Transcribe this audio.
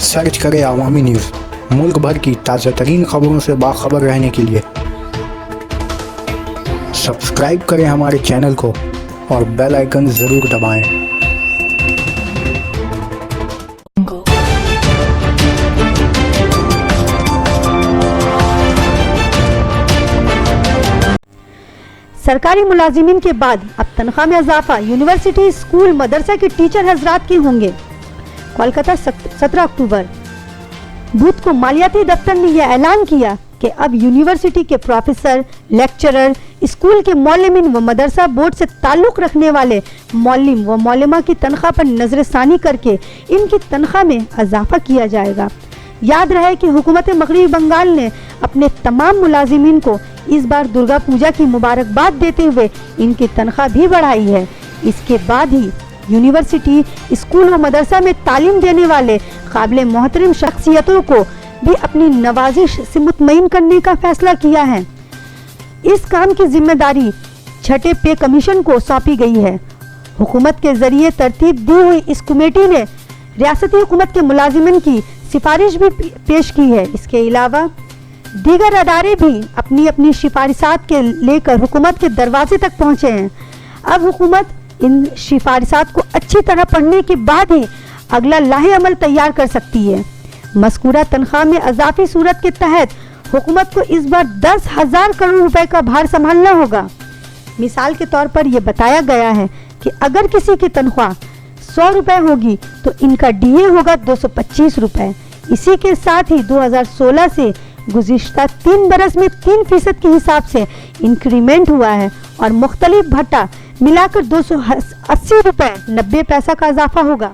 Search करें अवामी news. मुल्क भर की ताज़ा तरीन खबरों से बाखबर रहने के लिए सब्सक्राइब करें हमारे चैनल को और बेल आइकन ज़रूर दबाएं। सरकारी मुलाजिमीन के बाद अब तनख्वाह में इजाफा यूनिवर्सिटी, स्कूल, मदरसा के टीचर हजरात के होंगे। कोलकाता 17 अक्टूबर बुध को मालियाती दफ्तर ने यह ऐलान किया कि अब यूनिवर्सिटी के प्रोफेसर, लेक्चरर, स्कूल के मौलमीन व मदरसा बोर्ड से ताल्लुक़ रखने वाले मौलिम व मौलमा की तनख्वाह पर नजरसानी करके इनकी तनख्वाह में इजाफा किया जाएगा। याद रहे कि हुकूमत मगरबी बंगाल ने अपने तमाम मुलाजिमीन को इस बार दुर्गा पूजा की मुबारकबाद देते हुए इनकी तनख्वाह भी बढ़ाई है। इसके बाद ही यूनिवर्सिटी, स्कूल व मदरसा में तालीम देने वाले काबिल मोहतरम शख्सियतों को भी अपनी नवाजिश से मुतमईन करने का फैसला किया है। इस काम की जिम्मेदारी छठे पे कमीशन को सौंपी गई है। हुकूमत के जरिए तरतीब दी हुई इस कमेटी ने रियासती हुकूमत के मुलाजिमिन की सिफारिश भी पेश की है। इसके अलावा दीगर अदारे भी अपनी अपनी सिफारिशात के लेकर हुकूमत के दरवाजे तक पहुँचे हैं। अब हुकूमत इन सिफारिशात को अच्छी तरह पढ़ने के बाद ही अगला लाहे अमल तैयार कर सकती है। मज़कूरा तनख्वाह में इजाफी सूरत के तहत हुकूमत को इस बार 10,000 करोड़ रुपए का भार संभालना होगा। मिसाल के तौर पर यह बताया गया है कि अगर किसी की तनख्वाह 100 रुपए होगी तो इनका डीए होगा 225 रुपए। इसी के साथ ही 2016 से गुज़िश्ता 3 बरस में 3% के हिसाब से इंक्रीमेंट हुआ है और मुख्तलिफ भत्ता मिलाकर 280 रुपए 90 पैसा का इजाफा होगा।